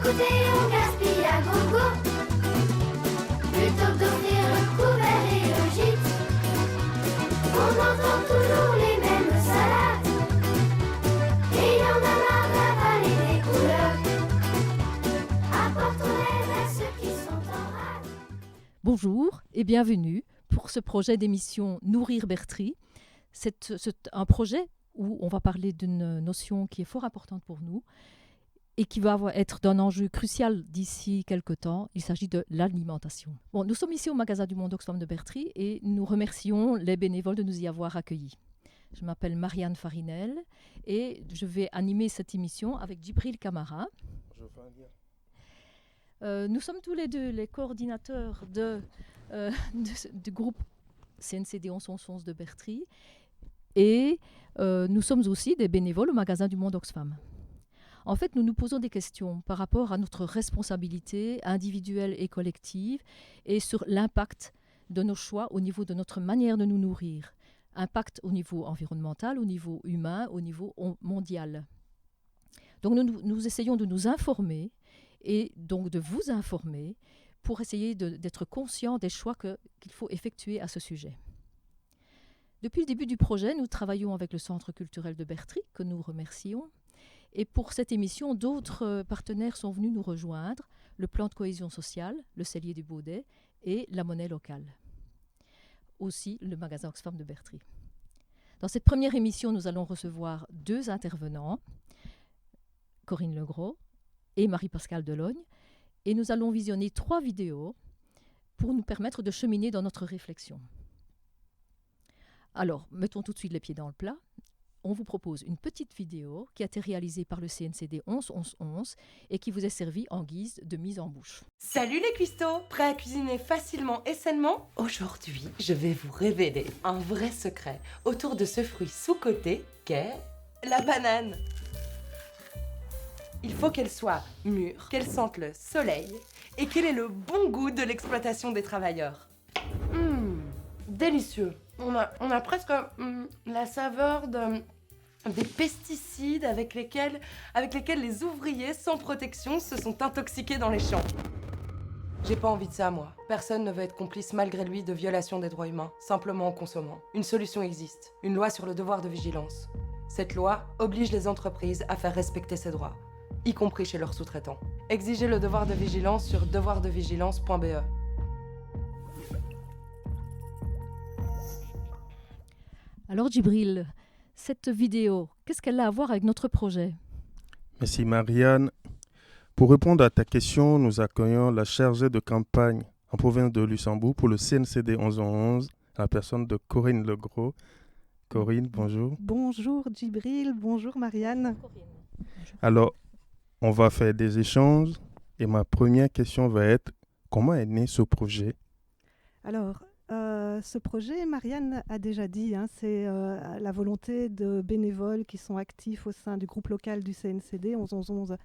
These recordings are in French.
côté, on gaspille à gogo. Plutôt que d'offrir le couvert et le gîte, on entend toujours les mêmes salades. Et y en a marre d'avaler des couleurs. Apporte-les à ceux qui sont en rade. Bonjour et bienvenue pour ce projet d'émission Nourrir Bertry. C'est un projet où on va parler d'une notion qui est fort importante pour nous et qui va être d'un enjeu crucial d'ici quelques temps. Il s'agit de l'alimentation. Bon, nous sommes ici au magasin du Monde Oxfam de Bertry et nous remercions les bénévoles de nous y avoir accueillis. Je m'appelle Marianne Farinel et je vais animer cette émission avec Djibril Camara. Bonjour Fabien. Nous sommes tous les deux les coordinateurs du groupe CNCD 1111 de Bertry et nous sommes aussi des bénévoles au magasin du Monde Oxfam. En fait, nous nous posons des questions par rapport à notre responsabilité individuelle et collective et sur l'impact de nos choix au niveau de notre manière de nous nourrir. Impact au niveau environnemental, au niveau humain, au niveau mondial. Donc nous essayons de nous informer et donc de vous informer pour essayer d'être conscients des choix qu'il faut effectuer à ce sujet. Depuis le début du projet, nous travaillons avec le Centre culturel de Bertry, que nous remercions. Et pour cette émission, d'autres partenaires sont venus nous rejoindre, le plan de cohésion sociale, le cellier du Baudet et la monnaie locale. Aussi le magasin Oxfam de Bertry. Dans cette première émission, nous allons recevoir deux intervenants, Corinne Legros et Marie-Pascale Delogne, et nous allons visionner 3 vidéos pour nous permettre de cheminer dans notre réflexion. Alors, mettons tout de suite les pieds dans le plat. On vous propose une petite vidéo qui a été réalisée par le CNCD 1111 et qui vous est servie en guise de mise en bouche. Salut les cuistots, prêts à cuisiner facilement et sainement? Aujourd'hui, je vais vous révéler un vrai secret autour de ce fruit sous-coté qu'est la banane. Il faut qu'elle soit mûre, qu'elle sente le soleil et qu'elle ait le bon goût de l'exploitation des travailleurs. Délicieux. On a presque la saveur des pesticides avec lesquels les ouvriers sans protection se sont intoxiqués dans les champs. J'ai pas envie de ça, moi. Personne ne veut être complice malgré lui de violation des droits humains, simplement en consommant. Une solution existe, une loi sur le devoir de vigilance. Cette loi oblige les entreprises à faire respecter ces droits, y compris chez leurs sous-traitants. Exigez le devoir de vigilance sur devoirdevigilance.be. Alors Djibril, cette vidéo, qu'est-ce qu'elle a à voir avec notre projet? Merci Marianne. Pour répondre à ta question, nous accueillons la chargée de campagne en province de Luxembourg pour le CNCD 1111, la personne de Corinne Legros. Corinne, bonjour. Bonjour Djibril, bonjour Marianne. Alors, on va faire des échanges et ma première question va être comment est né ce projet? Alors, ce projet, Marianne a déjà dit, c'est la volonté de bénévoles qui sont actifs au sein du groupe local du CNCD 1111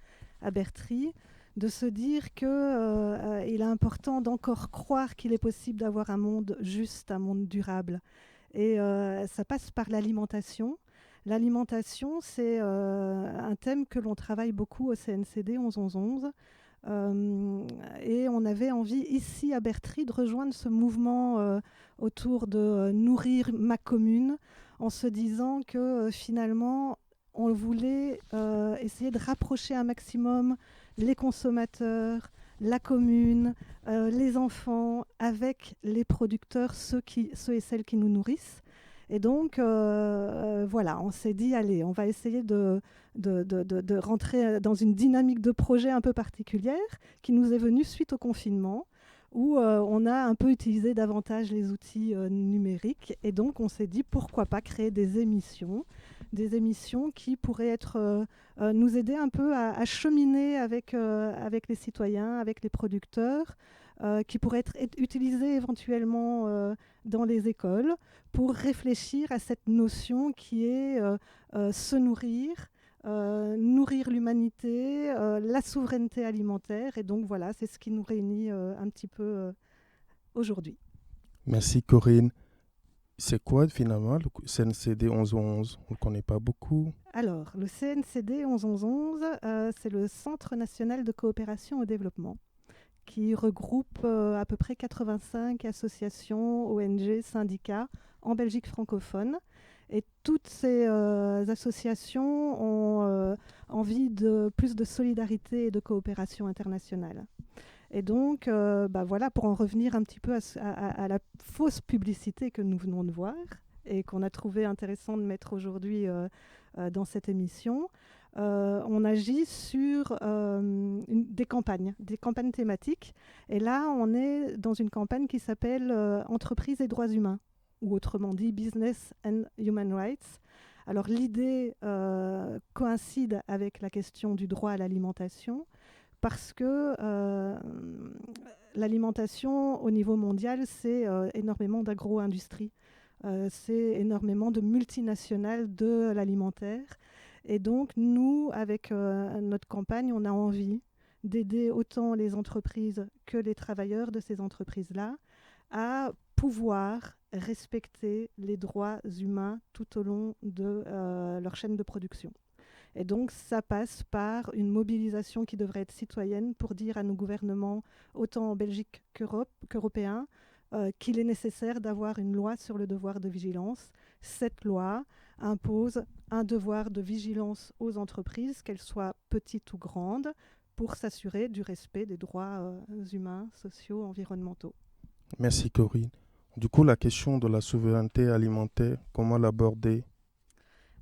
à Bertry, de se dire qu'il est important d'encore croire qu'il est possible d'avoir un monde juste, un monde durable. Et ça passe par l'alimentation. L'alimentation, c'est un thème que l'on travaille beaucoup au CNCD 1111. Et on avait envie ici à Bertry de rejoindre ce mouvement autour de nourrir ma commune en se disant que finalement on voulait essayer de rapprocher un maximum les consommateurs, la commune, les enfants avec les producteurs, ceux et celles qui nous nourrissent. Et donc, voilà, on s'est dit, allez, on va essayer de rentrer dans une dynamique de projet un peu particulière qui nous est venue suite au confinement, où on a un peu utilisé davantage les outils numériques. Et donc, on s'est dit, pourquoi pas créer des émissions qui pourraient nous aider un peu à cheminer avec les citoyens, avec les producteurs, qui pourraient être utilisées éventuellement dans les écoles pour réfléchir à cette notion qui est se nourrir, nourrir l'humanité, la souveraineté alimentaire. Et donc voilà, c'est ce qui nous réunit un petit peu aujourd'hui. Merci Corinne. C'est quoi finalement le CNCD 1111? On ne le connaît pas beaucoup. Alors, le CNCD 1111, c'est le Centre national de coopération au développement, qui regroupe à peu près 85 associations, ONG, syndicats en Belgique francophone. Et toutes ces associations ont envie de plus de solidarité et de coopération internationale. Et donc, voilà, pour en revenir un petit peu à la fausse publicité que nous venons de voir et qu'on a trouvé intéressant de mettre aujourd'hui dans cette émission, on agit sur des campagnes thématiques. Et là, on est dans une campagne qui s'appelle Entreprises et droits humains, ou autrement dit Business and Human Rights. Alors l'idée coïncide avec la question du droit à l'alimentation, parce que l'alimentation au niveau mondial, c'est énormément d'agro-industrie, c'est énormément de multinationales de l'alimentaire. Et donc, nous, avec notre campagne, on a envie d'aider autant les entreprises que les travailleurs de ces entreprises-là à pouvoir respecter les droits humains tout au long de leur chaîne de production. Et donc, ça passe par une mobilisation qui devrait être citoyenne pour dire à nos gouvernements, autant en Belgique qu'européens, qu'il est nécessaire d'avoir une loi sur le devoir de vigilance. Cette loi impose un devoir de vigilance aux entreprises, qu'elles soient petites ou grandes, pour s'assurer du respect des droits humains, sociaux, environnementaux. Merci Corinne. Du coup, la question de la souveraineté alimentaire, comment l'aborder?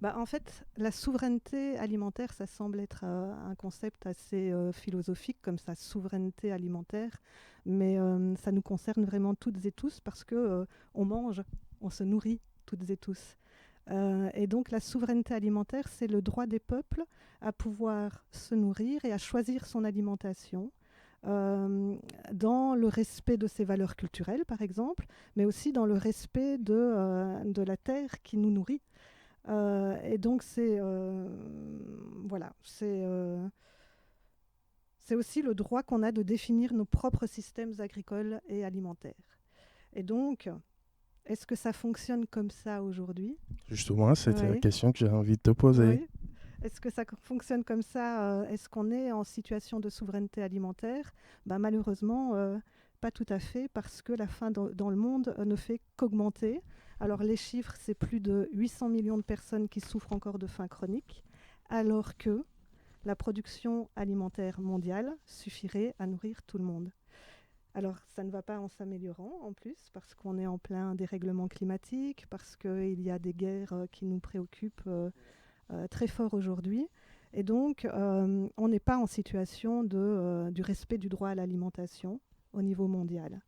En fait, la souveraineté alimentaire, ça semble être un concept assez philosophique, comme ça, souveraineté alimentaire, mais ça nous concerne vraiment toutes et tous parce que on mange, on se nourrit toutes et tous. Et donc la souveraineté alimentaire, c'est le droit des peuples à pouvoir se nourrir et à choisir son alimentation dans le respect de ses valeurs culturelles, par exemple, mais aussi dans le respect de la terre qui nous nourrit. Et donc c'est aussi le droit qu'on a de définir nos propres systèmes agricoles et alimentaires. Et donc, est-ce que ça fonctionne comme ça aujourd'hui? Justement, c'était la Oui. question que j'ai envie de te poser. Oui. Est-ce que ça fonctionne comme ça? Est-ce qu'on est en situation de souveraineté alimentaire? Malheureusement, pas tout à fait, parce que la faim dans le monde ne fait qu'augmenter. Alors les chiffres, c'est plus de 800 millions de personnes qui souffrent encore de faim chronique, alors que la production alimentaire mondiale suffirait à nourrir tout le monde. Alors ça ne va pas en s'améliorant en plus, parce qu'on est en plein dérèglement climatique, parce qu'il y a des guerres qui nous préoccupent très fort aujourd'hui. Et donc, on n'est pas en situation du respect du droit à l'alimentation au niveau mondial.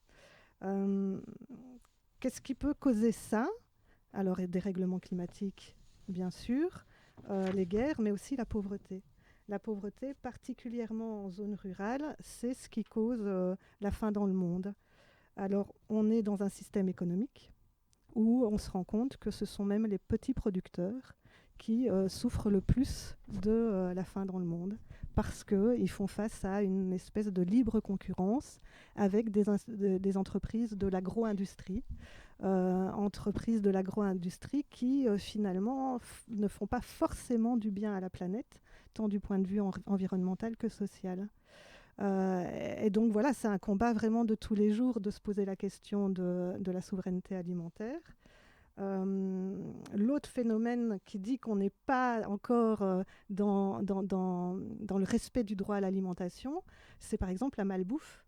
Qu'est-ce qui peut causer ça? Alors, des dérèglements climatiques, bien sûr, les guerres, mais aussi la pauvreté. La pauvreté, particulièrement en zone rurale, c'est ce qui cause la faim dans le monde. Alors, on est dans un système économique où on se rend compte que ce sont même les petits producteurs qui souffrent le plus de la faim dans le monde, parce qu'ils font face à une espèce de libre concurrence avec des entreprises de l'agro-industrie, qui finalement ne font pas forcément du bien à la planète, tant du point de vue environnemental que social. Et donc voilà, c'est un combat vraiment de tous les jours de se poser la question de la souveraineté alimentaire. L'autre phénomène qui dit qu'on n'est pas encore dans le respect du droit à l'alimentation, c'est par exemple la malbouffe.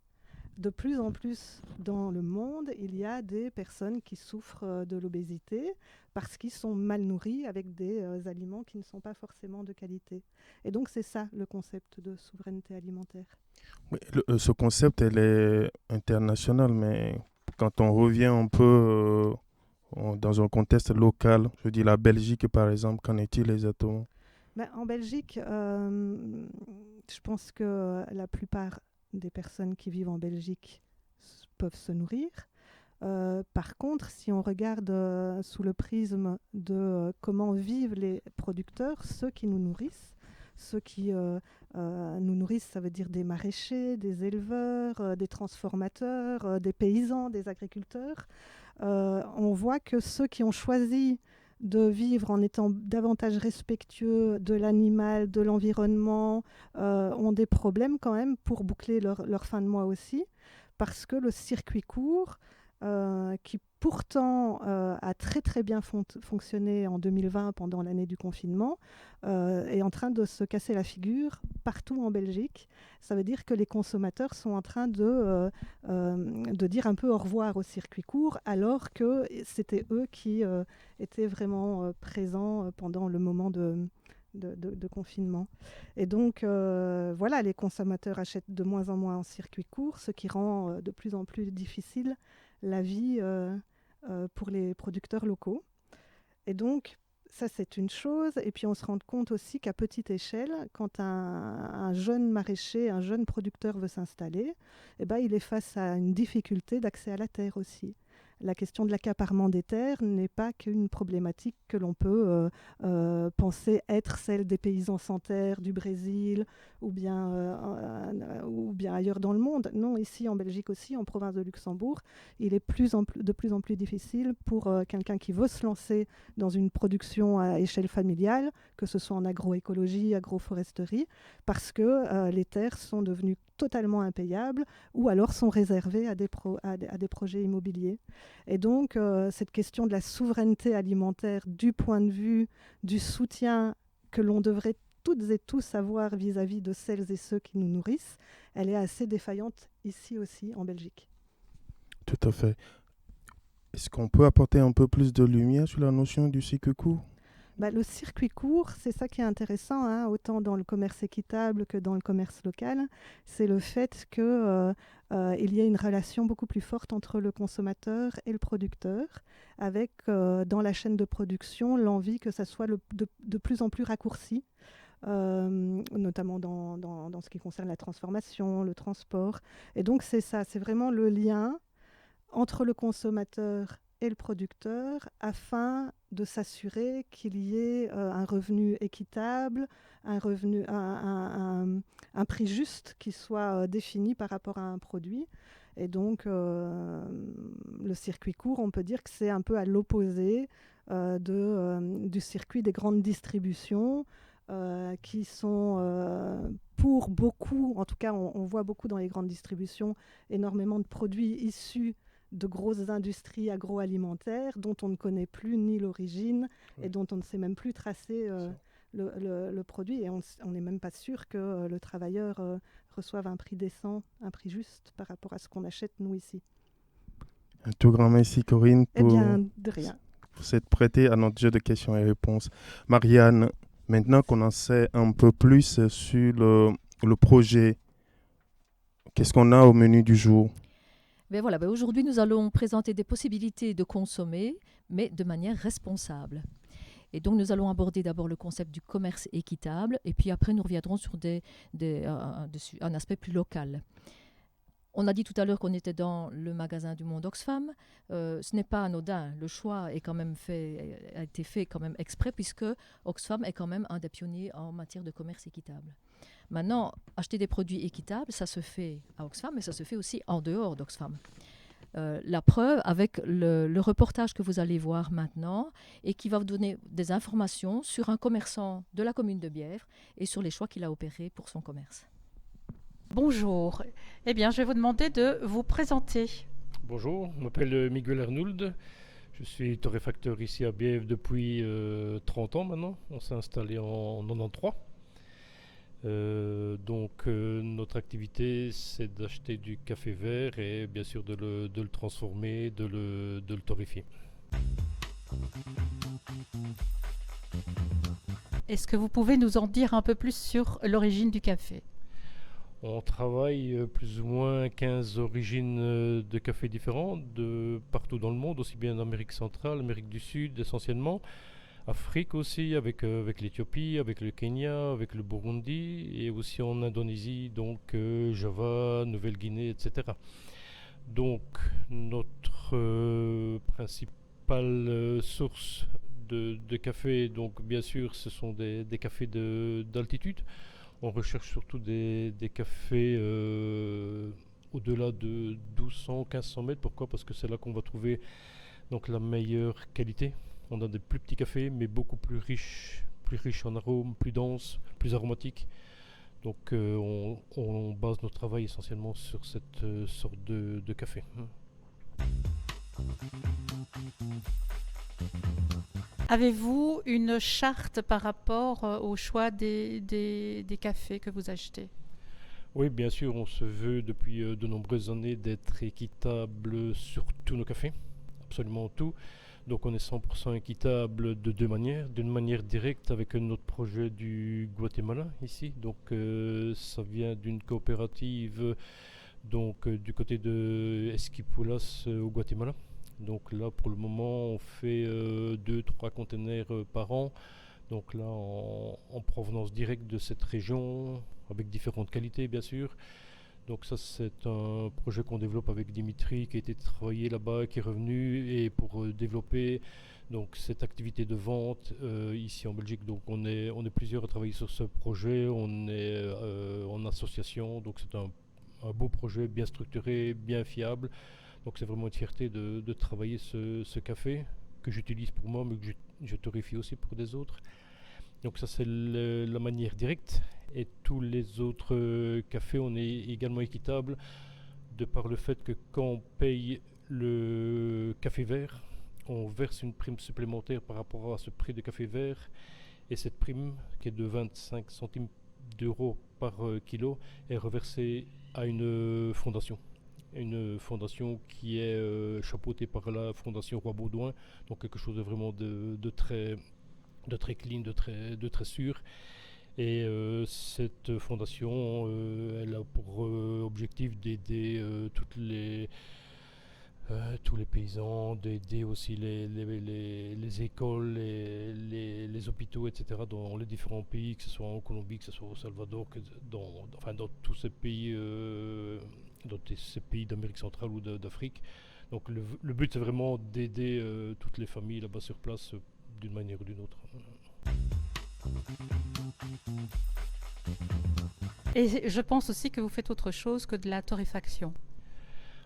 De plus en plus dans le monde, il y a des personnes qui souffrent de l'obésité parce qu'ils sont mal nourris avec des aliments qui ne sont pas forcément de qualité. Et donc c'est ça le concept de souveraineté alimentaire. Oui, ce concept, elle est international, mais quand on revient un peu dans un contexte local, je dis la Belgique par exemple, qu'en est-il exactement? En Belgique, je pense que la plupart des personnes qui vivent en Belgique peuvent se nourrir. Par contre, si on regarde sous le prisme de comment vivent les producteurs, ceux qui nous nourrissent, ceux qui nous nourrissent, ça veut dire des maraîchers, des éleveurs, des transformateurs, des paysans, des agriculteurs. On voit que ceux qui ont choisi de vivre en étant davantage respectueux de l'animal, de l'environnement, ont des problèmes quand même pour boucler leur fin de mois aussi, parce que le circuit court, qui pourtant a très très bien fonctionné en 2020 pendant l'année du confinement, est en train de se casser la figure partout en Belgique. Ça veut dire que les consommateurs sont en train de dire un peu au revoir au circuit court, alors que c'était eux qui étaient vraiment présents pendant le moment de confinement. Et donc, voilà, les consommateurs achètent de moins en moins en circuit court, ce qui rend de plus en plus difficile la vie pour les producteurs locaux. Et donc, ça, c'est une chose. Et puis, on se rend compte aussi qu'à petite échelle, quand un jeune maraîcher, un jeune producteur veut s'installer, eh ben, il est face à une difficulté d'accès à la terre aussi. La question de l'accaparement des terres n'est pas qu'une problématique que l'on peut penser être celle des paysans sans terre du Brésil ou bien ailleurs dans le monde. Non, ici en Belgique aussi, en province de Luxembourg, il est de plus en plus difficile pour quelqu'un qui veut se lancer dans une production à échelle familiale, que ce soit en agroécologie, agroforesterie, parce que les terres sont devenues totalement impayables ou alors sont réservées à des projets immobiliers. Et donc, cette question de la souveraineté alimentaire du point de vue du soutien que l'on devrait toutes et tous avoir vis-à-vis de celles et ceux qui nous nourrissent, elle est assez défaillante ici aussi en Belgique. Tout à fait. Est-ce qu'on peut apporter un peu plus de lumière sur la notion du cycle court ? Le circuit court, c'est ça qui est intéressant, hein, autant dans le commerce équitable que dans le commerce local, c'est le fait qu'il y ait une relation beaucoup plus forte entre le consommateur et le producteur, avec dans la chaîne de production l'envie que ça soit de plus en plus raccourci, notamment dans ce qui concerne la transformation, le transport. Et donc c'est ça, c'est vraiment le lien entre le consommateur et le producteur afin de s'assurer qu'il y ait un revenu équitable, un prix juste qui soit défini par rapport à un produit. Et donc, le circuit court, on peut dire que c'est un peu à l'opposé du circuit des grandes distributions qui sont pour beaucoup, en tout cas on voit beaucoup dans les grandes distributions, énormément de produits issus de grosses industries agroalimentaires dont on ne connaît plus ni l'origine et dont on ne sait même plus tracer le produit. Et on n'est même pas sûr que le travailleur reçoive un prix décent, un prix juste par rapport à ce qu'on achète nous ici. Un tout grand merci Corinne pour s'être prêtée à notre jeu de questions et réponses. Marianne, maintenant qu'on en sait un peu plus sur le projet, qu'est-ce qu'on a au menu du jour ? Aujourd'hui, nous allons présenter des possibilités de consommer, mais de manière responsable. Et donc, nous allons aborder d'abord le concept du commerce équitable, et puis après, nous reviendrons sur un aspect plus local. On a dit tout à l'heure qu'on était dans le magasin du monde Oxfam. Ce n'est pas anodin. Le choix a été fait quand même exprès, puisque Oxfam est quand même un des pionniers en matière de commerce équitable. Maintenant, acheter des produits équitables, ça se fait à Oxfam, mais ça se fait aussi en dehors d'Oxfam. La preuve avec le reportage que vous allez voir maintenant et qui va vous donner des informations sur un commerçant de la commune de Bièvre et sur les choix qu'il a opérés pour son commerce. Bonjour. Eh bien, je vais vous demander de vous présenter. Bonjour, je m'appelle Miguel Arnould. Je suis torréfacteur ici à Bièvre depuis 30 ans maintenant. On s'est installé en 93. Notre activité, c'est d'acheter du café vert et bien sûr de le transformer, de le torréfier. Est-ce que vous pouvez nous en dire un peu plus sur l'origine du café ? On travaille plus ou moins 15 origines de café différentes de partout dans le monde, aussi bien en Amérique centrale, Amérique du Sud essentiellement, Afrique aussi, avec l'Éthiopie, avec le Kenya, avec le Burundi, et aussi en Indonésie, donc Java, Nouvelle-Guinée, etc. Donc notre principale source de café, donc bien sûr, ce sont des cafés d'altitude. On recherche surtout des cafés au-delà de 1200-1500 mètres. Pourquoi? Parce que c'est là qu'on va trouver donc, la meilleure qualité. On a des plus petits cafés, mais beaucoup plus riches en arômes, plus denses, plus aromatiques. Donc on base notre travail essentiellement sur cette sorte de café. Avez-vous une charte par rapport au choix des cafés que vous achetez? Oui, bien sûr, on se veut depuis de nombreuses années d'être équitable sur tous nos cafés, absolument tout. Donc on est 100% équitable de deux manières. D'une manière directe avec notre projet du Guatemala ici. Donc ça vient d'une coopérative du côté de Esquipulas au Guatemala. Donc là pour le moment on fait 2-3 containers par an. Donc là en provenance directe de cette région avec différentes qualités bien sûr. Donc ça c'est un projet qu'on développe avec Dimitri qui a été travaillé là-bas, qui est revenu et pour développer donc cette activité de vente ici en Belgique. Donc on est plusieurs à travailler sur ce projet, on est en association, donc c'est un beau projet bien structuré, bien fiable. Donc c'est vraiment une fierté de travailler ce café que j'utilise pour moi mais que je torréfie aussi pour des autres. Donc ça c'est la manière directe. Et tous les autres cafés, on est également équitable de par le fait que quand on paye le café vert, on verse une prime supplémentaire par rapport à ce prix de café vert. Et cette prime, qui est de 25 centimes d'euros par kilo, est reversée à une fondation. Une fondation qui est chapeautée par la Fondation Roi Baudouin. Donc quelque chose de vraiment de très clean, de très sûr. Et cette fondation, elle a pour objectif d'aider tous les paysans, d'aider aussi les écoles, les hôpitaux, etc. dans les différents pays, que ce soit en Colombie, que ce soit au Salvador, dans tous ces pays, d'Amérique centrale ou d'Afrique. Donc le but c'est vraiment d'aider toutes les familles là-bas sur place d'une manière ou d'une autre. Et je pense aussi que vous faites autre chose que de la torréfaction.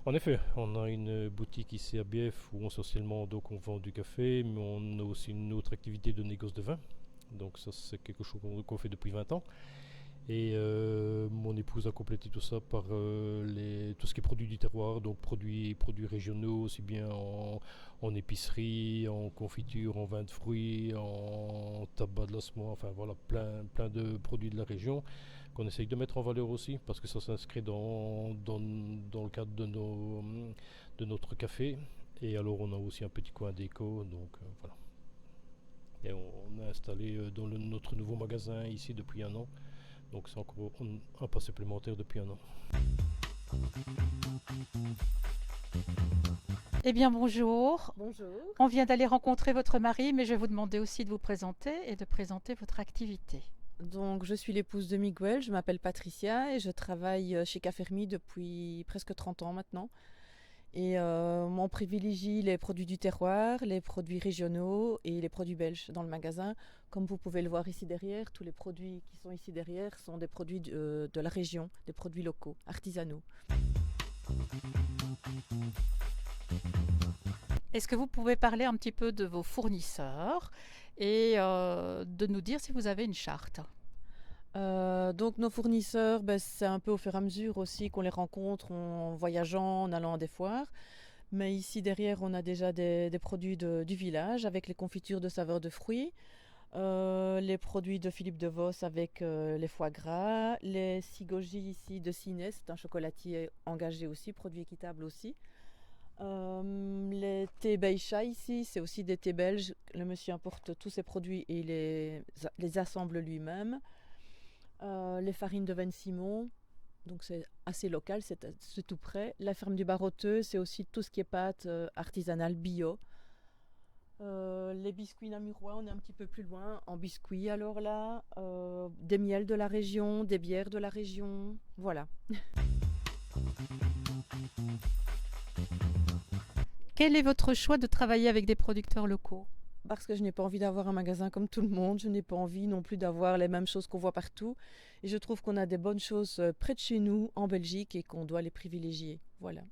En effet, on a une boutique ici à Bief où essentiellement donc on vend du café, mais on a aussi une autre activité de négoce de vin. Donc ça c'est quelque chose qu'on fait depuis 20 ans. Et mon épouse a complété tout ça par tout ce qui est produits du terroir, donc produits régionaux, aussi bien en épicerie, en confiture, en vin de fruits, en tabac de la semoie, enfin voilà, plein de produits de la région qu'on essaye de mettre en valeur aussi, parce que ça s'inscrit dans le cadre de notre café. Et alors on a aussi un petit coin déco, donc voilà. Et on a installé dans notre nouveau magasin ici depuis 1 an. Donc c'est encore un pas supplémentaire depuis 1 an. Eh bien bonjour. Bonjour. On vient d'aller rencontrer votre mari, mais je vais vous demander aussi de vous présenter et de présenter votre activité. Donc je suis l'épouse de Miguel, je m'appelle Patricia et je travaille chez Cafermi depuis presque 30 ans maintenant. Et on privilégie les produits du terroir, les produits régionaux et les produits belges dans le magasin. Comme vous pouvez le voir ici derrière, tous les produits qui sont ici derrière sont des produits de la région, des produits locaux, artisanaux. Est-ce que vous pouvez parler un petit peu de vos fournisseurs et de nous dire si vous avez une charte? Donc nos fournisseurs, c'est un peu au fur et à mesure aussi qu'on les rencontre en voyageant, en allant à des foires. Mais ici derrière, on a déjà des produits du village avec les confitures de saveur de fruits, les produits de Philippe de Vos avec les foie gras, les sigogi ici de Ciné, c'est un chocolatier engagé aussi, produit équitable aussi. Les thés Beïcha ici, c'est aussi des thés belges. Le monsieur importe tous ces produits et les assemble lui-même. Les farines de Vin Simon, donc c'est assez local, c'est tout près. La ferme du Baroteux, c'est aussi tout ce qui est pâtes artisanales bio. Les biscuits namurois, on est un petit peu plus loin en biscuits alors là. Des miels de la région, des bières de la région, voilà. Quel est votre choix de travailler avec des producteurs locaux? parce que je n'ai pas envie d'avoir un magasin comme tout le monde. Je n'ai pas envie non plus d'avoir les mêmes choses qu'on voit partout. Et je trouve qu'on a des bonnes choses près de chez nous, en Belgique, et qu'on doit les privilégier. Voilà.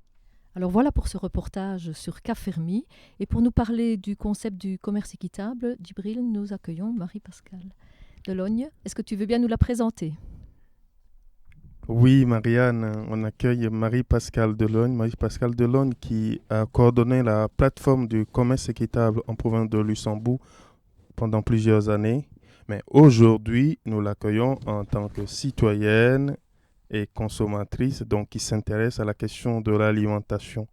Alors voilà pour ce reportage sur Cafermi. Et pour nous parler du concept du commerce équitable, Djibril, nous accueillons Marie-Pascale Delogne. Est-ce que tu veux bien nous la présenter? Oui, Marianne, on accueille Marie-Pascale Delogne. Marie-Pascale Delogne qui a coordonné la plateforme du commerce équitable en province de Luxembourg pendant plusieurs années. Mais aujourd'hui, nous l'accueillons en tant que citoyenne et consommatrice, donc qui s'intéresse à la question de l'alimentation.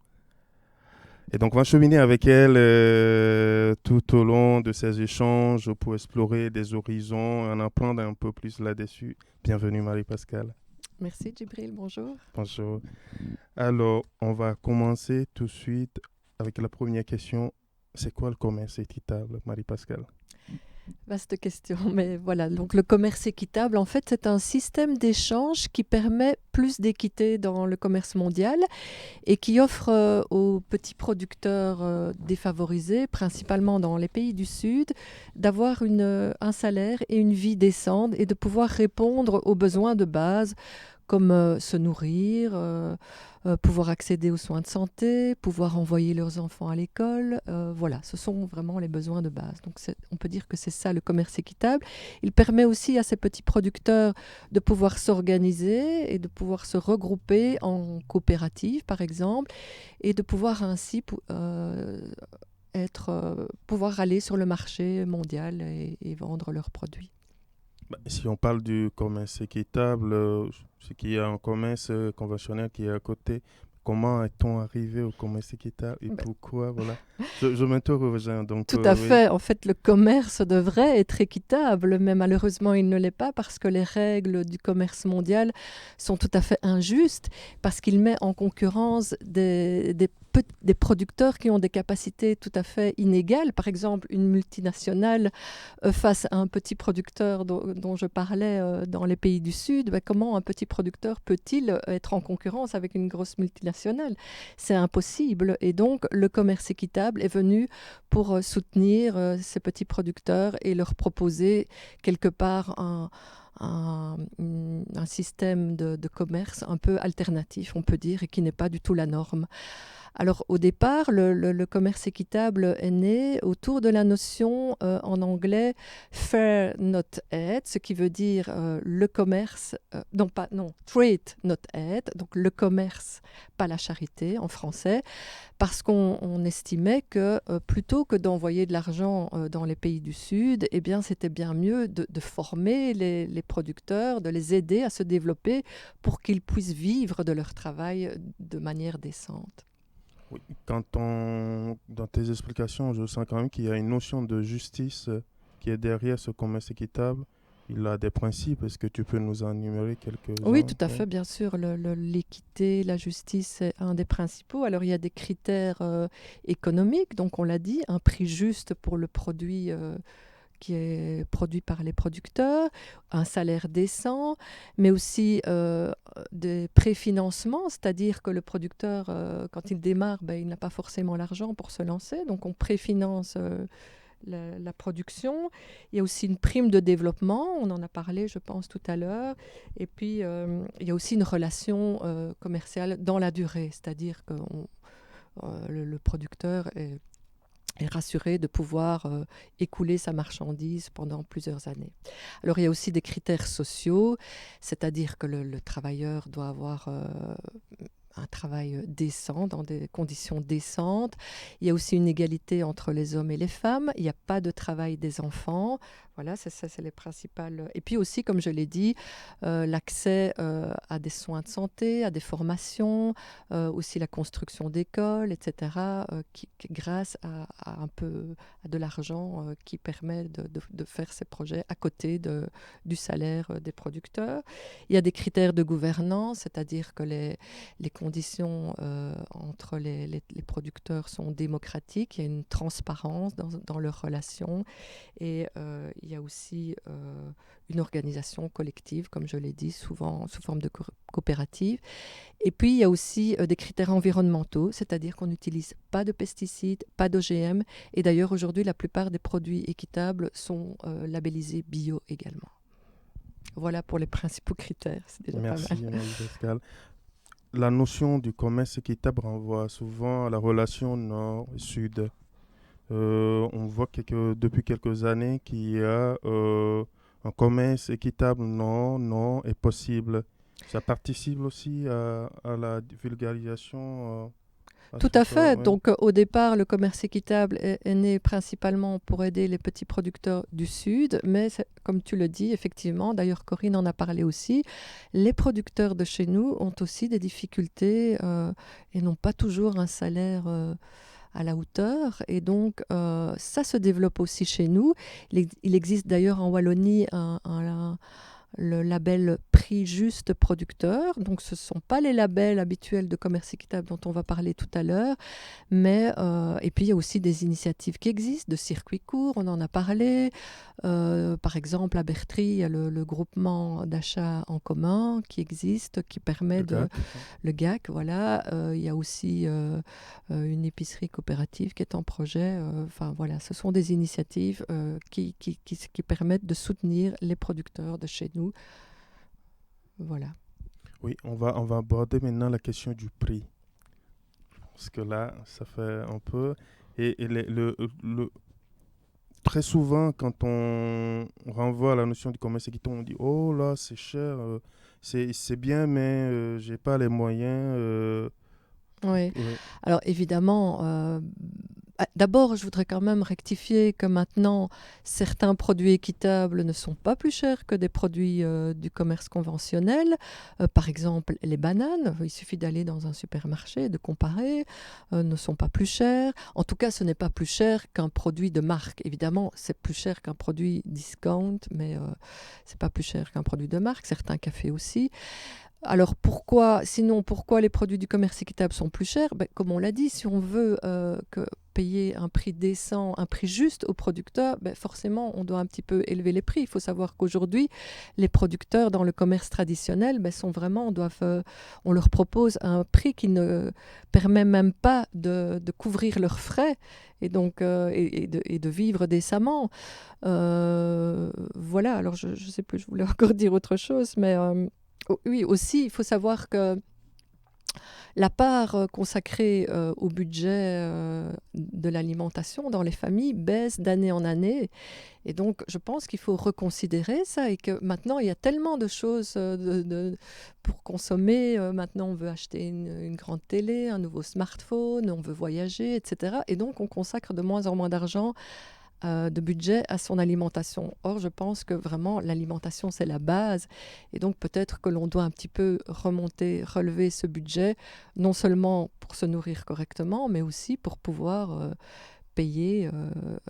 Et donc, on va cheminer avec elle tout au long de ces échanges pour explorer des horizons et en apprendre un peu plus là-dessus. Bienvenue Marie-Pascale. Merci Djibril, bonjour. Bonjour. Alors, on va commencer tout de suite avec la première question. C'est quoi le commerce équitable, Marie-Pascale? Vaste question, mais voilà. Donc le commerce équitable, en fait, c'est un système d'échange qui permet plus d'équité dans le commerce mondial et qui offre aux petits producteurs défavorisés, principalement dans les pays du Sud, d'avoir un salaire et une vie décente et de pouvoir répondre aux besoins de base comme se nourrir, pouvoir accéder aux soins de santé, pouvoir envoyer leurs enfants à l'école. Voilà, ce sont vraiment les besoins de base. Donc on peut dire que c'est ça le commerce équitable. Il permet aussi à ces petits producteurs de pouvoir s'organiser et de pouvoir se regrouper en coopérative, par exemple, et de pouvoir ainsi pouvoir aller sur le marché mondial et vendre leurs produits. Si on parle du commerce équitable, ce qui est un commerce conventionnel qui est à côté, comment est-on arrivé au commerce équitable et pourquoi? Voilà. Je m'interroge. Donc, tout à fait. En fait, le commerce devrait être équitable, mais malheureusement, il ne l'est pas parce que les règles du commerce mondial sont tout à fait injustes, parce qu'il met en concurrence des producteurs qui ont des capacités tout à fait inégales. Par exemple, une multinationale face à un petit producteur dont je parlais dans les pays du Sud, comment un petit producteur peut-il être en concurrence avec une grosse multinationale? C'est impossible. Et donc, le commerce équitable est venu pour soutenir ces petits producteurs et leur proposer quelque part un système de commerce un peu alternatif, on peut dire, et qui n'est pas du tout la norme. Alors au départ, le commerce équitable est né autour de la notion en anglais « fair not aid », ce qui veut dire le commerce, trade not aid, donc le commerce, pas la charité en français, parce qu'on estimait que plutôt que d'envoyer de l'argent dans les pays du Sud, eh bien, c'était bien mieux de former les producteurs, de les aider à se développer pour qu'ils puissent vivre de leur travail de manière décente. Oui, dans tes explications, je sens quand même qu'il y a une notion de justice qui est derrière ce commerce équitable. Il a des principes. Est-ce que tu peux nous en énumérer quelques-uns? Oui, tout à fait, bien sûr. L'équité, la justice, c'est un des principaux. Alors, il y a des critères économiques. Donc, on l'a dit, un prix juste pour le produit qui est produit par les producteurs, un salaire décent, mais aussi des préfinancements, c'est-à-dire que le producteur, quand il démarre, il n'a pas forcément l'argent pour se lancer, donc on préfinance la production. Il y a aussi une prime de développement, on en a parlé, je pense, tout à l'heure, et puis il y a aussi une relation commerciale dans la durée, c'est-à-dire que le producteur est rassuré de pouvoir écouler sa marchandise pendant plusieurs années. Alors, il y a aussi des critères sociaux, c'est-à-dire que le travailleur doit avoir un travail décent, dans des conditions décentes. Il y a aussi une égalité entre les hommes et les femmes. Il n'y a pas de travail des enfants. Voilà, c'est les principales. Et puis aussi, comme je l'ai dit, l'accès à des soins de santé, à des formations, aussi la construction d'écoles, etc., grâce à de l'argent qui permet de faire ces projets à côté du salaire des producteurs. Il y a des critères de gouvernance, c'est-à-dire que les conditions entre les producteurs sont démocratiques, il y a une transparence dans leurs relations et il y a aussi une organisation collective, comme je l'ai dit, souvent sous forme de coopérative. Et puis, il y a aussi des critères environnementaux, c'est-à-dire qu'on n'utilise pas de pesticides, pas d'OGM. Et d'ailleurs, aujourd'hui, la plupart des produits équitables sont labellisés bio également. Voilà pour les principaux critères. C'est déjà Merci, pas mal. Marie-Pascale. La notion du commerce équitable renvoie souvent à la relation nord et sud. On voit depuis quelques années qu'il y a un commerce équitable non est possible. Ça participe aussi à la vulgarisation. Tout à fait. Donc, au départ, le commerce équitable est né principalement pour aider les petits producteurs du Sud. Mais, comme tu le dis, effectivement, d'ailleurs, Corinne en a parlé aussi, les producteurs de chez nous ont aussi des difficultés et n'ont pas toujours un salaire à la hauteur. Et donc, ça se développe aussi chez nous. Il existe d'ailleurs en Wallonie le label Prix Juste Producteur. Donc, ce ne sont pas les labels habituels de commerce équitable dont on va parler tout à l'heure. Mais, et puis, il y a aussi des initiatives qui existent, de circuits courts, on en a parlé. Par exemple, à Bertry, il y a le groupement d'achat en commun qui existe, qui permet le GAC, voilà. Il y a aussi une épicerie coopérative qui est en projet. Enfin, voilà, ce sont des initiatives qui permettent de soutenir les producteurs de chez nous. Voilà. Oui, on va aborder maintenant la question du prix. Parce que là, ça fait un peu... Et très souvent, quand on renvoie à la notion du commerce équitable, on dit « Oh là, c'est cher, c'est bien, mais j'ai pas les moyens. Oui. Alors évidemment, d'abord, je voudrais quand même rectifier que maintenant, certains produits équitables ne sont pas plus chers que des produits du commerce conventionnel. Par exemple, les bananes, il suffit d'aller dans un supermarché, de comparer, ne sont pas plus chères. En tout cas, ce n'est pas plus cher qu'un produit de marque. Évidemment, c'est plus cher qu'un produit discount, mais c'est pas plus cher qu'un produit de marque. Certains cafés aussi. Alors pourquoi les produits du commerce équitable sont plus chers? Comme on l'a dit, si on veut payer un prix décent, un prix juste aux producteurs, forcément on doit un petit peu élever les prix. Il faut savoir qu'aujourd'hui, les producteurs dans le commerce traditionnel on leur propose un prix qui ne permet même pas de couvrir leurs frais et donc et de vivre décemment. Voilà, alors je ne sais plus, je voulais encore dire autre chose, mais... Oui, aussi, il faut savoir que la part consacrée au budget de l'alimentation dans les familles baisse d'année en année. Et donc, je pense qu'il faut reconsidérer ça et que maintenant, il y a tellement de choses pour consommer. Maintenant, on veut acheter une grande télé, un nouveau smartphone, on veut voyager, etc. Et donc, on consacre de moins en moins d'argent de budget à son alimentation. Or, je pense que vraiment, l'alimentation, c'est la base. Et donc, peut-être que l'on doit un petit peu relever ce budget, non seulement pour se nourrir correctement, mais aussi pour pouvoir payer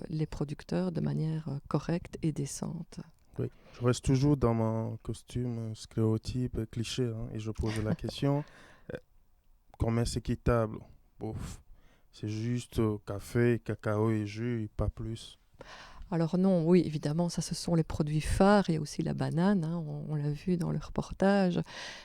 les producteurs de manière correcte et décente. Oui, je reste toujours dans mon costume stéréotype, cliché, et je pose la question, commerce équitable, c'est juste café, cacao et jus, pas plus. Alors non, oui, évidemment, ça ce sont les produits phares. Il y a aussi la banane, on l'a vu dans le reportage.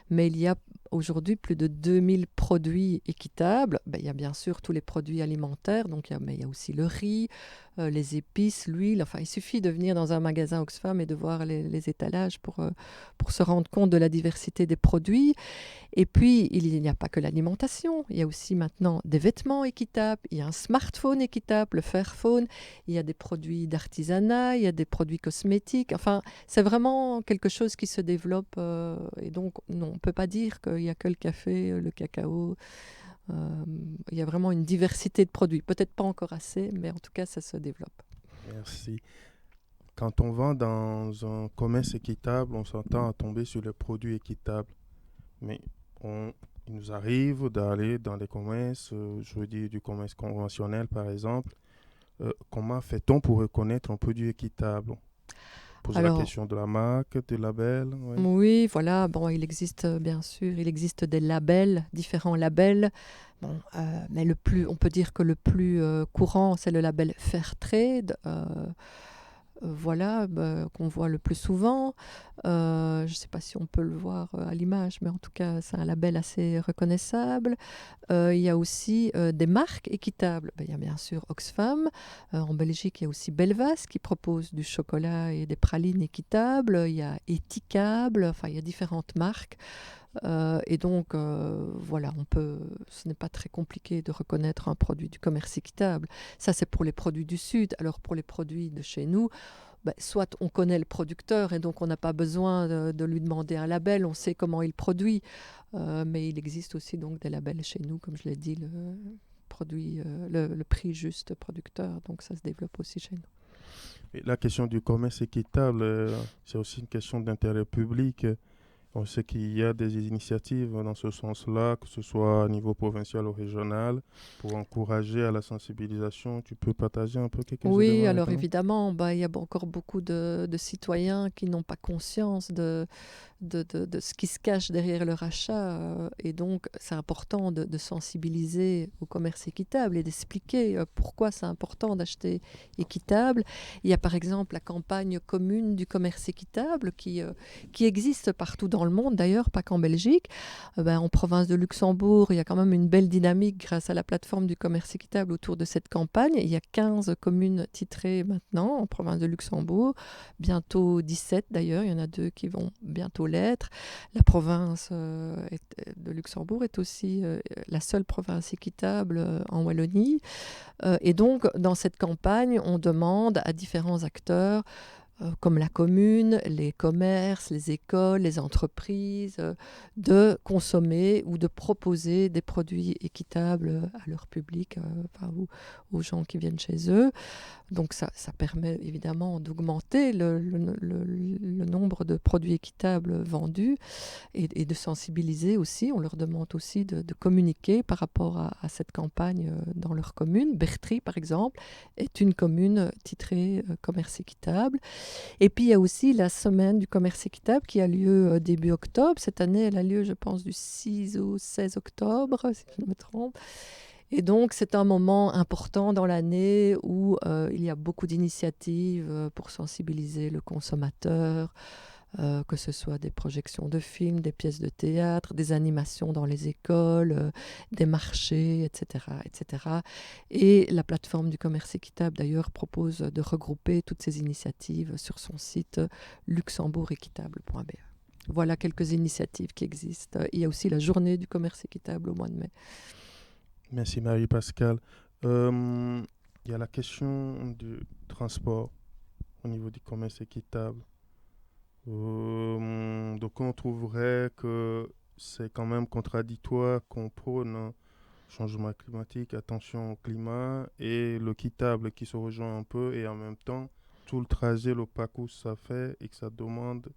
Mais il y a aujourd'hui plus de 2000 produits équitables. Il y a bien sûr tous les produits alimentaires, mais il y a aussi le riz, les épices, l'huile. Enfin, il suffit de venir dans un magasin Oxfam et de voir les étalages pour se rendre compte de la diversité des produits. Et puis, il n'y a pas que l'alimentation. Il y a aussi maintenant des vêtements équitables. Il y a un smartphone équitable, le Fairphone. Il y a des produits d'artisanat, il y a des produits cosmétiques. Enfin, c'est vraiment quelque chose qui se développe. Et donc, non, on ne peut pas dire qu'il n'y a que le café, le cacao. Il y a vraiment une diversité de produits. Peut-être pas encore assez, mais en tout cas, ça se développe. Merci. Quand on va dans un commerce équitable, on s'entend à tomber sur les produits équitables. Mais il nous arrive d'aller dans les commerces, je veux dire du commerce conventionnel par exemple. Comment fait-on pour reconnaître un produit équitable? poser la question de la marque, du label. Oui, oui, voilà. Bon, il existe bien sûr, il existe des labels, différents labels. Bon, mais on peut dire que le plus courant, c'est le label Fairtrade. Voilà, qu'on voit le plus souvent. Je ne sais pas si on peut le voir à l'image, mais en tout cas, c'est un label assez reconnaissable. Il y a aussi des marques équitables. Il y a bien sûr Oxfam. En Belgique, il y a aussi Belvas qui propose du chocolat et des pralines équitables. Il y a Éthicable. Enfin, il y a différentes marques. Et donc, voilà, ce n'est pas très compliqué de reconnaître un produit du commerce équitable. Ça, c'est pour les produits du Sud. Alors, pour les produits de chez nous, soit on connaît le producteur et donc on n'a pas besoin de lui demander un label, on sait comment il produit. Mais il existe aussi donc des labels chez nous, comme je l'ai dit, le prix juste producteur. Donc, ça se développe aussi chez nous. Et la question du commerce équitable, c'est aussi une question d'intérêt public. On sait qu'il y a des initiatives dans ce sens-là, que ce soit au niveau provincial ou régional, pour encourager à la sensibilisation. Tu peux partager un peu quelques éléments? Oui, alors évidemment, il y a encore beaucoup de citoyens qui n'ont pas conscience de ce qui se cache derrière leur achat. Et donc, c'est important de sensibiliser au commerce équitable et d'expliquer pourquoi c'est important d'acheter équitable. Il y a par exemple la campagne commune du commerce équitable qui existe partout dans le monde, d'ailleurs, pas qu'en Belgique. En province de Luxembourg, il y a quand même une belle dynamique grâce à la plateforme du commerce équitable autour de cette campagne. Il y a 15 communes titrées maintenant en province de Luxembourg, bientôt 17 d'ailleurs, il y en a 2 qui vont bientôt l'être. La province de Luxembourg est aussi la seule province équitable en Wallonie. Et donc, dans cette campagne, on demande à différents acteurs comme la commune, les commerces, les écoles, les entreprises, de consommer ou de proposer des produits équitables à leur public, aux gens qui viennent chez eux. Donc ça permet évidemment d'augmenter le nombre de produits équitables vendus et de sensibiliser aussi. On leur demande aussi de communiquer par rapport à cette campagne dans leur commune. Bertry, par exemple, est une commune titrée commerce équitable. Et puis, il y a aussi la semaine du commerce équitable qui a lieu début octobre. Cette année, elle a lieu, je pense, du 6 au 16 octobre, si je ne me trompe. Et donc, c'est un moment important dans l'année où il y a beaucoup d'initiatives pour sensibiliser le consommateur, que ce soit des projections de films, des pièces de théâtre, des animations dans les écoles, des marchés, etc., etc. Et la plateforme du commerce équitable, d'ailleurs, propose de regrouper toutes ces initiatives sur son site luxembouréquitable.be. Voilà quelques initiatives qui existent. Il y a aussi la journée du commerce équitable au mois de mai. Merci Marie-Pascale. Il y a la question du transport au niveau du commerce équitable. Donc on trouverait que c'est quand même contradictoire qu'on prône un changement climatique, attention au climat, et l'équitable qui se rejoint un peu, et en même temps tout le trajet, le parcours ça fait et que ça demande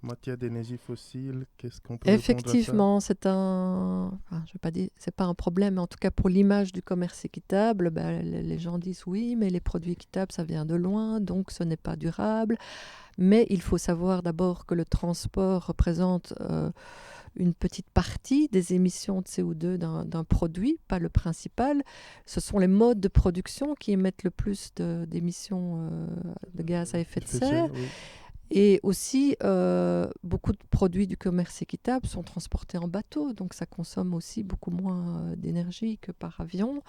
matière d'énergie fossile. Qu'est-ce qu'on peut Effectivement, c'est je vais pas dire, c'est pas un problème, mais en tout cas pour l'image du commerce équitable, les gens disent oui, mais les produits équitables, ça vient de loin, donc ce n'est pas durable. Mais il faut savoir d'abord que le transport représente une petite partie des émissions de CO2 d'un produit, pas le principal. Ce sont les modes de production qui émettent le plus d'émissions de gaz à effet de serre. Oui. Et aussi, beaucoup de produits du commerce équitable sont transportés en bateau, donc ça consomme aussi beaucoup moins d'énergie que par avion.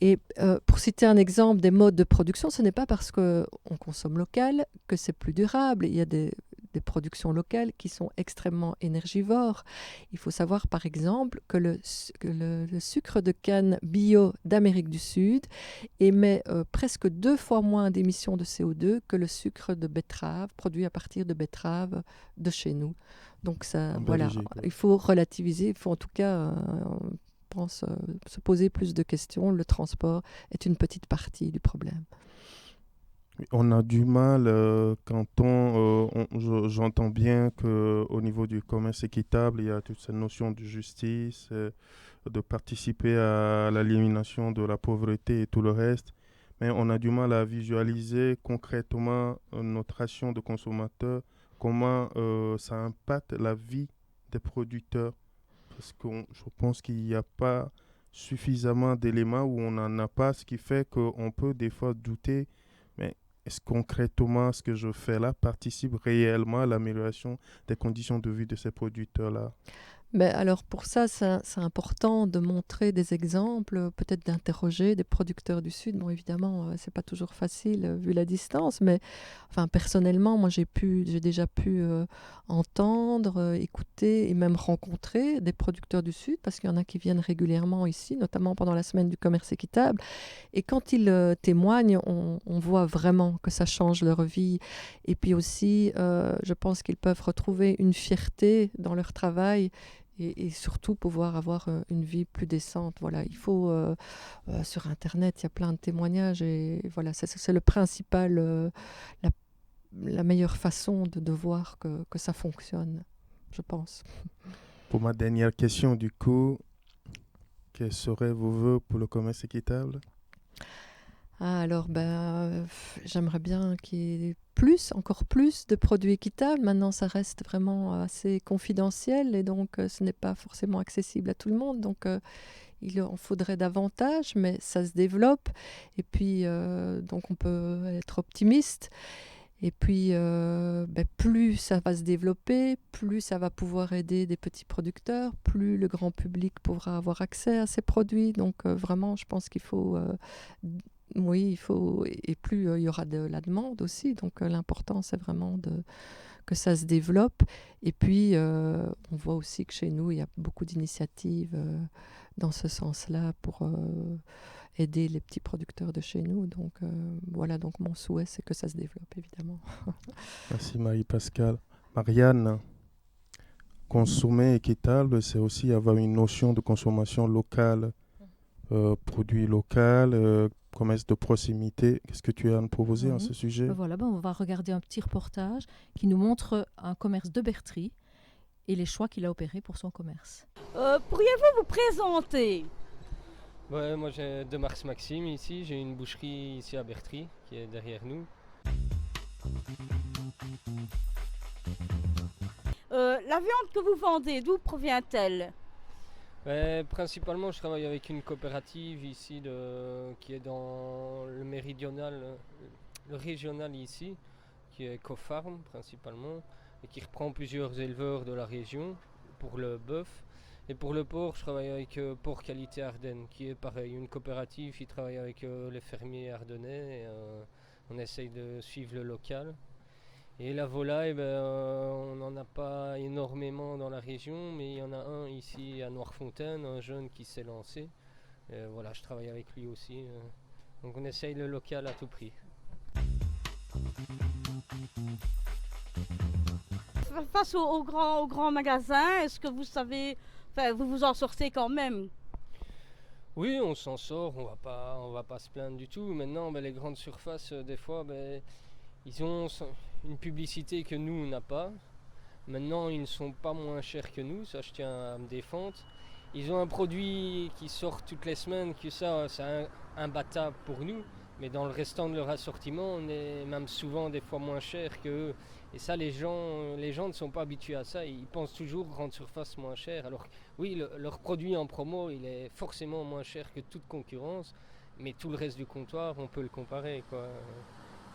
Et pour citer un exemple des modes de production, ce n'est pas parce qu'on consomme local que c'est plus durable. Il y a des productions locales qui sont extrêmement énergivores. Il faut savoir par exemple que le sucre de canne bio d'Amérique du Sud émet presque 2 fois moins d'émissions de CO2 que le sucre de betterave produit à partir de betteraves de chez nous. Donc ça, voilà, il faut relativiser, il faut en tout cas se poser plus de questions. Le transport est une petite partie du problème. On a du mal quand j'entends bien qu'au niveau du commerce équitable, il y a toute cette notion de justice, de participer à l'élimination de la pauvreté et tout le reste. mais on a du mal à visualiser concrètement notre action de consommateur, comment ça impacte la vie des producteurs. Parce que je pense qu'il n'y a pas suffisamment d'éléments où on n'en a pas, ce qui fait qu'on peut des fois douter, mais est-ce concrètement ce que je fais là participe réellement à l'amélioration des conditions de vie de ces producteurs-là? Mais alors pour ça, c'est important de montrer des exemples, peut-être d'interroger des producteurs du Sud. Bon, évidemment, c'est pas toujours facile vu la distance, mais enfin personnellement, moi j'ai déjà pu entendre, écouter et même rencontrer des producteurs du Sud, parce qu'il y en a qui viennent régulièrement ici, notamment pendant la semaine du commerce équitable. Et quand ils témoignent, on voit vraiment que ça change leur vie. Et puis aussi, je pense qu'ils peuvent retrouver une fierté dans leur travail et surtout pouvoir avoir une vie plus décente. Voilà, il faut, sur Internet, il y a plein de témoignages et voilà, c'est le principal, la meilleure façon de voir que ça fonctionne, je pense. Pour ma dernière question, du coup, quels seraient vos vœux pour le commerce équitable? Alors, j'aimerais bien qu'il y ait encore plus de produits équitables. Maintenant, ça reste vraiment assez confidentiel et donc ce n'est pas forcément accessible à tout le monde. Donc, il en faudrait davantage, mais ça se développe. Et puis, donc, on peut être optimiste. Et puis, plus ça va se développer, plus ça va pouvoir aider des petits producteurs, plus le grand public pourra avoir accès à ces produits. Donc, vraiment, je pense qu'il faut... oui, il faut, et plus il y aura de la demande aussi. Donc l'important, c'est vraiment que ça se développe. Et puis, on voit aussi que chez nous, il y a beaucoup d'initiatives dans ce sens-là pour aider les petits producteurs de chez nous. Donc voilà, donc mon souhait, c'est que ça se développe, évidemment. Merci Marie-Pascale. Marianne, consommer équitable, c'est aussi avoir une notion de consommation locale, produits locaux, commerce de proximité. Qu'est-ce que tu as à nous proposer à ce sujet? Voilà, on va regarder un petit reportage qui nous montre un commerce de Bertry et les choix qu'il a opérés pour son commerce. Pourriez-vous vous présenter? Ouais, moi j'ai de Mars Maxime ici, j'ai une boucherie ici à Bertry qui est derrière nous. La viande que vous vendez, d'où provient-elle? Principalement, je travaille avec une coopérative ici qui est dans le méridional, le régional ici, qui est Cofarm principalement, et qui reprend plusieurs éleveurs de la région pour le bœuf. Et pour le porc, je travaille avec Porc Qualité Ardennes, qui est pareil, une coopérative qui travaille avec les fermiers ardennais. Et, on essaye de suivre le local. Et la volaille, on n'en a pas énormément dans la région, mais il y en a un ici à Noirfontaine, un jeune qui s'est lancé. Voilà, je travaille avec lui aussi. Donc on essaye le local à tout prix. Face aux grands magasins, est-ce que vous savez, vous vous en sortez quand même? Oui, on s'en sort, on va pas se plaindre du tout. Maintenant, les grandes surfaces, des fois, ils ont une publicité que nous, on n'a pas. Maintenant, ils ne sont pas moins chers que nous, ça je tiens à me défendre. Ils ont un produit qui sort toutes les semaines, que ça, c'est imbattable pour nous. Mais dans le restant de leur assortiment, on est même souvent des fois moins cher qu'eux. Et ça, les gens ne sont pas habitués à ça. Ils pensent toujours grande surface moins cher. Alors oui, leur produit en promo, il est forcément moins cher que toute concurrence. Mais tout le reste du comptoir, on peut le comparer, quoi.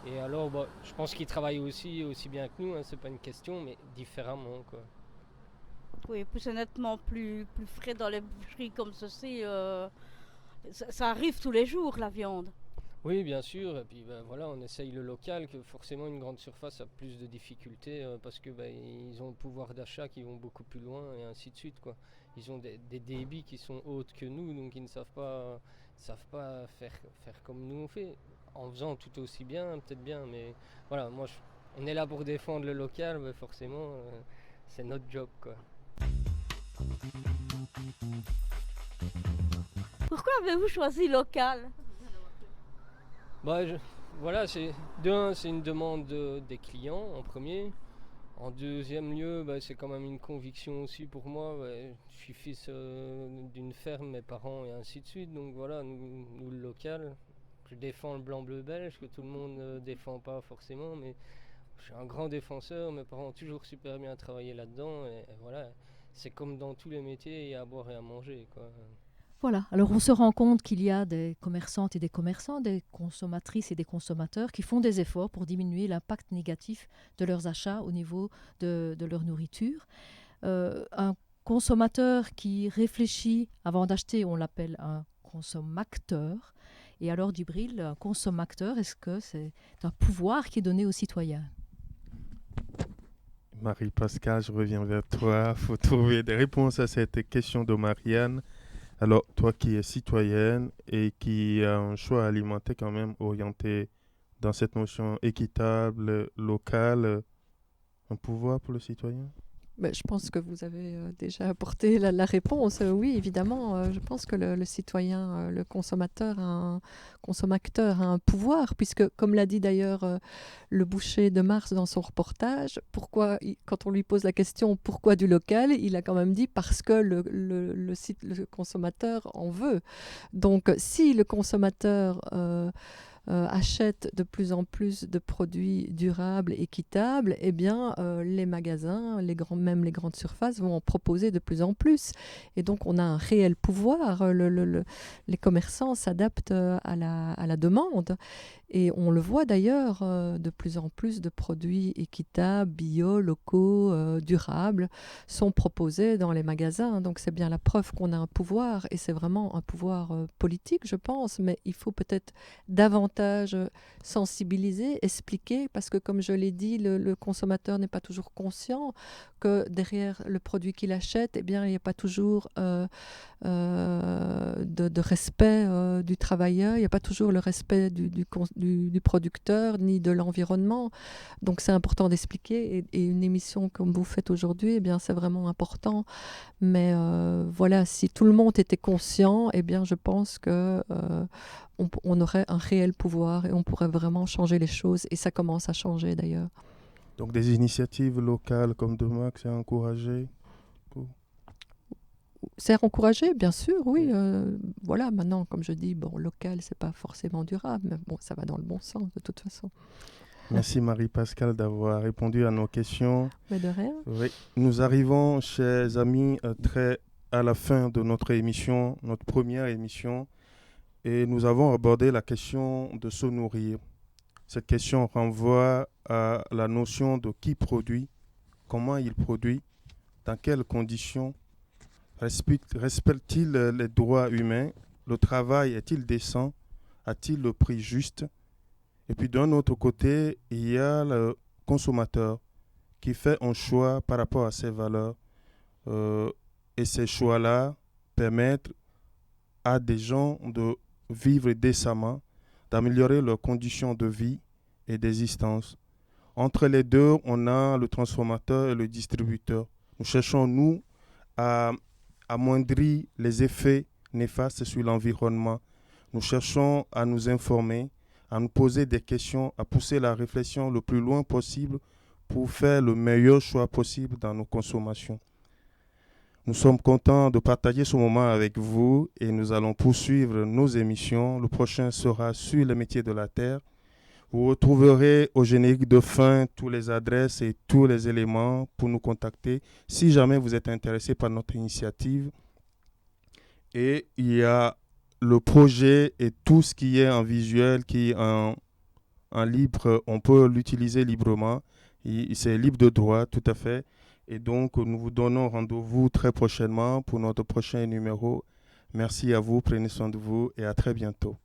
Et alors, je pense qu'ils travaillent aussi bien que nous, hein, c'est pas une question, mais différemment, quoi. Oui, puis c'est nettement plus frais dans les boucheries comme ceci. Ça arrive tous les jours, la viande. Oui, bien sûr. Et puis voilà, on essaye le local, que forcément une grande surface a plus de difficultés parce que ils ont le pouvoir d'achat qui vont beaucoup plus loin et ainsi de suite, quoi. Ils ont des débits qui sont hautes que nous, donc ils ne savent pas faire comme nous on fait. En faisant tout aussi bien, peut-être bien, mais voilà, on est là pour défendre le local, mais forcément, c'est notre job, quoi. Pourquoi avez-vous choisi local? Voilà, c'est une demande des clients en premier. En deuxième lieu, c'est quand même une conviction aussi pour moi. Je suis fils d'une ferme, mes parents et ainsi de suite, donc voilà, nous le local. je défends le blanc-bleu belge, que tout le monde ne défend pas forcément, mais je suis un grand défenseur. Mes parents ont toujours super bien travaillé là-dedans, et voilà, c'est comme dans tous les métiers, il y a à boire et à manger, quoi. Voilà, alors on se rend compte qu'il y a des commerçantes et des commerçants, des consommatrices et des consommateurs qui font des efforts pour diminuer l'impact négatif de leurs achats au niveau de leur nourriture. Un consommateur qui réfléchit avant d'acheter, on l'appelle un consommateur. Et alors, Djibril, un consommateur, est-ce que c'est un pouvoir qui est donné aux citoyens? Marie-Pascale, je reviens vers toi. Il faut trouver des réponses à cette question de Marianne. Alors, toi qui es citoyenne et qui a un choix alimentaire quand même orienté dans cette notion équitable, locale, un pouvoir pour le citoyen? Je pense que vous avez déjà apporté la réponse. Oui, évidemment, je pense que le citoyen, le consommateur a un pouvoir, puisque, comme l'a dit d'ailleurs le boucher de Mars dans son reportage, quand on lui pose la question pourquoi du local, il a quand même dit parce que le consommateur en veut. Donc, si le consommateur achètent de plus en plus de produits durables, équitables, eh bien, les magasins, même les grandes surfaces vont en proposer de plus en plus. Et donc, on a un réel pouvoir. Les commerçants s'adaptent à la demande. Et on le voit d'ailleurs, de plus en plus de produits équitables, bio, locaux, durables sont proposés dans les magasins. Donc c'est bien la preuve qu'on a un pouvoir, et c'est vraiment un pouvoir politique, je pense, mais il faut peut-être davantage sensibiliser, expliquer, parce que comme je l'ai dit, le consommateur n'est pas toujours conscient que derrière le produit qu'il achète, eh bien, il n'y a pas toujours de respect du travailleur, il n'y a pas toujours le respect du producteur ni de l'environnement. Donc c'est important d'expliquer, et une émission comme vous faites aujourd'hui, eh bien, c'est vraiment important. Mais voilà, si tout le monde était conscient, eh bien, je pense que on aurait un réel pouvoir et on pourrait vraiment changer les choses, et ça commence à changer d'ailleurs. Donc des initiatives locales comme Demac, c'est encouragé? C'est encouragé, bien sûr, oui. Voilà, maintenant, comme je dis, bon, local, c'est pas forcément durable, mais bon, ça va dans le bon sens de toute façon. Merci Marie-Pascale d'avoir répondu à nos questions. Mais de rien. Oui. Nous arrivons, chers amis, très à la fin de notre émission, notre première émission, et nous avons abordé la question de se nourrir. Cette question renvoie à la notion de qui produit, comment il produit, dans quelles conditions, respecte-t-il les droits humains, le travail est-il décent, a-t-il le prix juste? Et puis d'un autre côté, il y a le consommateur qui fait un choix par rapport à ses valeurs. Et ces choix-là permettent à des gens de vivre décemment, d'améliorer leurs conditions de vie et d'existence. Entre les deux, on a le transformateur et le distributeur. Nous cherchons, nous, à amoindrir les effets néfastes sur l'environnement. Nous cherchons à nous informer, à nous poser des questions, à pousser la réflexion le plus loin possible pour faire le meilleur choix possible dans nos consommations. Nous sommes contents de partager ce moment avec vous et nous allons poursuivre nos émissions. Le prochain sera sur les métiers de la terre. Vous retrouverez au générique de fin toutes les adresses et tous les éléments pour nous contacter si jamais vous êtes intéressé par notre initiative. Et il y a le projet et tout ce qui est en visuel, qui est en libre, on peut l'utiliser librement. C'est libre de droit, tout à fait. Et donc, nous vous donnons rendez-vous très prochainement pour notre prochain numéro. Merci à vous, prenez soin de vous et à très bientôt.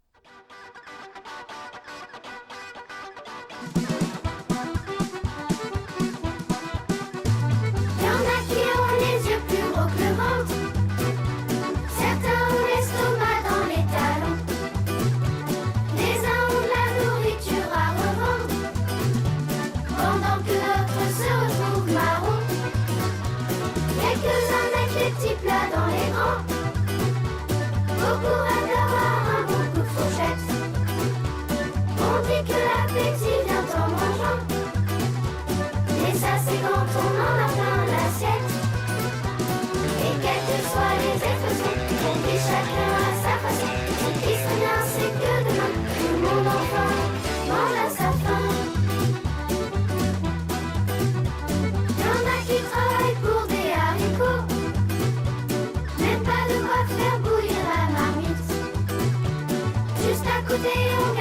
Beaucoup rêvent d'avoir un bon coup de goûter au